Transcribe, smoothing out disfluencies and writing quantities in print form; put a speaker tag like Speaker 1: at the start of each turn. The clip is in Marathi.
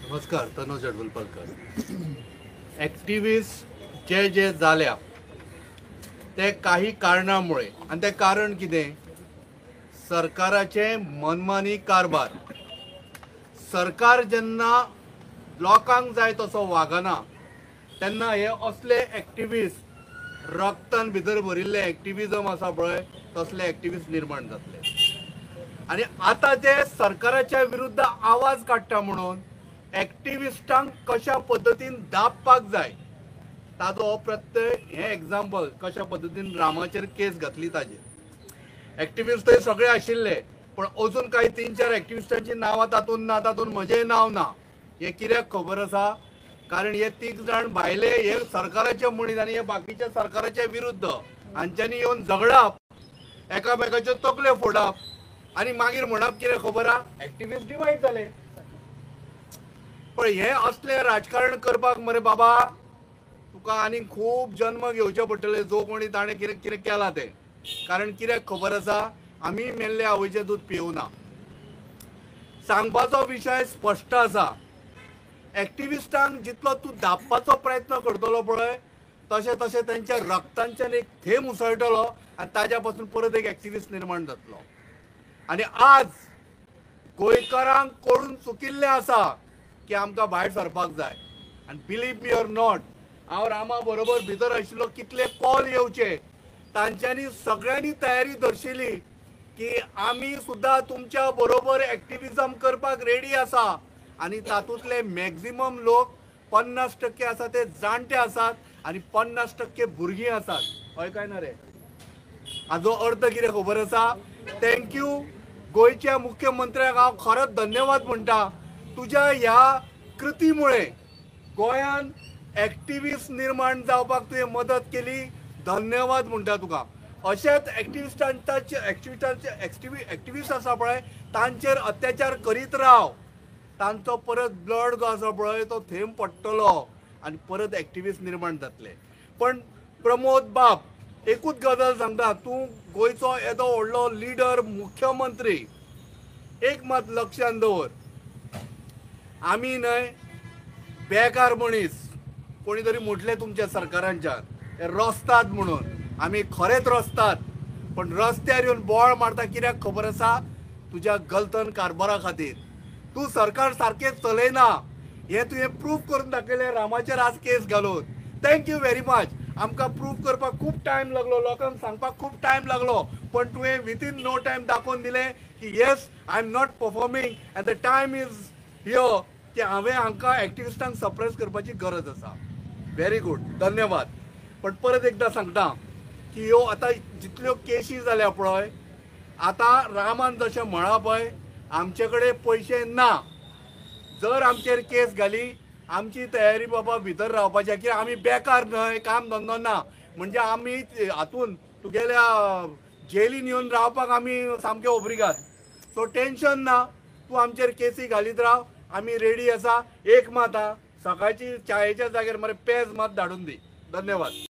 Speaker 1: नमस्कार, तनुज अडवलपरकर. ॲक्टिव्हिस्ट जे जाल्या ते काही कारणामुळे, आणि ते कारण कितें? सरकाराचे मनमानी कारभार. सरकार जेन्ना लोकांक जाय तसो वागना तेन्ना हे असले ॲक्टिव्हिस्ट रक्तान भितर भरिल्ले ॲक्टिव्हिजम आसा पळय तसले ॲक्टिव्हिस्ट निर्माण जातले. आणि आता ते सरकाराच्या विरुद्ध आवाज काडटा म्हणून ॲक्टिव्हिस्टांक कशा पद्दतीन दाबपाक जाय ताजो हो प्रत्यय हे एग्जाम्पल कशा पद्दतीन रामाचेर केस घातली ताजेर. ॲक्टिव्हिस्ट थंय सगळे आशिल्ले, पण अजून काही 3-4 ॲक्टिव्हिस्टांची नांवां तातूंत ना, तातूंत म्हजेंय नांव ना. हे कित्याक खबर आसा? कारण हे 3 जाण भायले हे सरकाराचे मनीस आनी हे बाकीच्या सरकाराच्या विरुद्ध हांच्यांनी येवन झगडप, एकामेकाच्यो तकल्यो फोडप आणि मागीर म्हणप कितें खबर आहा, ॲक्टिव्हिस्ट डिवायड जाले. पण हे असले राजकारण करपाक मरे बाबा तुका आनी खूब जन्म घेवचे पडटले जो कोणी ताणें कितें कितें केलां तें. कारण कित्याक खबर आसा, आमी मेल्ले आवयचें दूद पिवना. सांगपाचो विशय स्पश्ट आसा. ॲक्टिव्हिस्टांक जितलो तूं दाबपाचो प्रयत्न करतलो पळय तशें तशें तेंच्या रक्तांच्यान एक थेंब उसळटलो आनी ताज्या पासून परत एक ॲक्टिव्हिस्ट निर्माण जातलो. आनी आज गोंयकारांक कळून चुकिल्लें आसा की आमकां भायर सरपाक जाय. आनी बिलीव मी ऑर नॉट, हांव रामा बरोबर भितर आशिल्लो कितले कॉल येवचे तांच्यांनी सगळ्यांनी तयारी दर्शिल्ली की आमी सुद्दां तुमच्या बरोबर ॲक्टिव्हिजम करपाक रेडी आसा. आनी तातूंतले मॅक्झिमम लोक 50% आसा ते जाणटे आसात आनी 50% भुरगीं आसात. हय काय ना रे? हाजो अर्थ कितें खबर आसा? थँक्यू गोंयच्या मुख्यमंत्र्याक हांव खरोच धन्यवाद म्हणटा. तुज्या ह्या कृतीमुळे गोंयान ॲक्टिव्हिस्ट निर्माण जावपाक तुवें मदत केली. धन्यवाद म्हणटा तुका. अशेंच ॲक्टिव्हिस्ट आसा पळय तांचेर अत्याचार करीत राव. तांचो परत ब्लड जो आसा पळय तो थेंब पडटलो आनी परत ॲक्टिव्हिस्ट निर्माण जातले. पण प्रमोद बाब, एकूच गजाल सांगता, तूं गोंयचो येदो व्हडलो लिडर, मुख्यमंत्री, एक मात लक्षांत दवर, आमी न्हय बेकार मनीस. कोणी तरी म्हटलें तुमच्या सरकारांच्यान हे रस्तात म्हणून. आमी खरेंच रस्तात, पण रस्त्यार येवन बोळ मारता कित्याक खबर आसा? तुज्या गलतन कारबारा खातीर. तूं सरकार सारकें चलयना हें तुवें प्रूफ करून दाखयलें रामाचेर आज केस घालून. Thank you very much. आमकां प्रूफ करपाक खूब टायम लागलो, लोकांक सांगपाक खूब टायम लागलो, पण तुवें विथीन नो टायम दाखोवन दिलें की yes I am not performing at the time is here की हांवें हांकां ॲक्टिव्हिस्टांक सप्रेस करपाची गरज आसा. व्हेरी गुड, धन्यवाद. पण परत एकदां सांगता की ह्यो आतां जितल्यो केसी जाल्या पळय, आतां रामान जशें म्हणा पळय, आमचे कडेन पयशे ना. जर आमचेर केस घाली आमची तयारी बाबा भितर रावपाची, की आमी बेकार न्हय, काम धंदो ना, म्हणजे आमी हातून तुगेल्या जेलीन येवन रावपाक आमी सामके ओब्रिगाद. सो टेन्शन ना, तूं आमचेर केसी घालीत राव, आमी रेडी आसा. एक मात, सकाळची चायेच्या जाग्यार मरे पेज मात धाडून दी. धन्यवाद.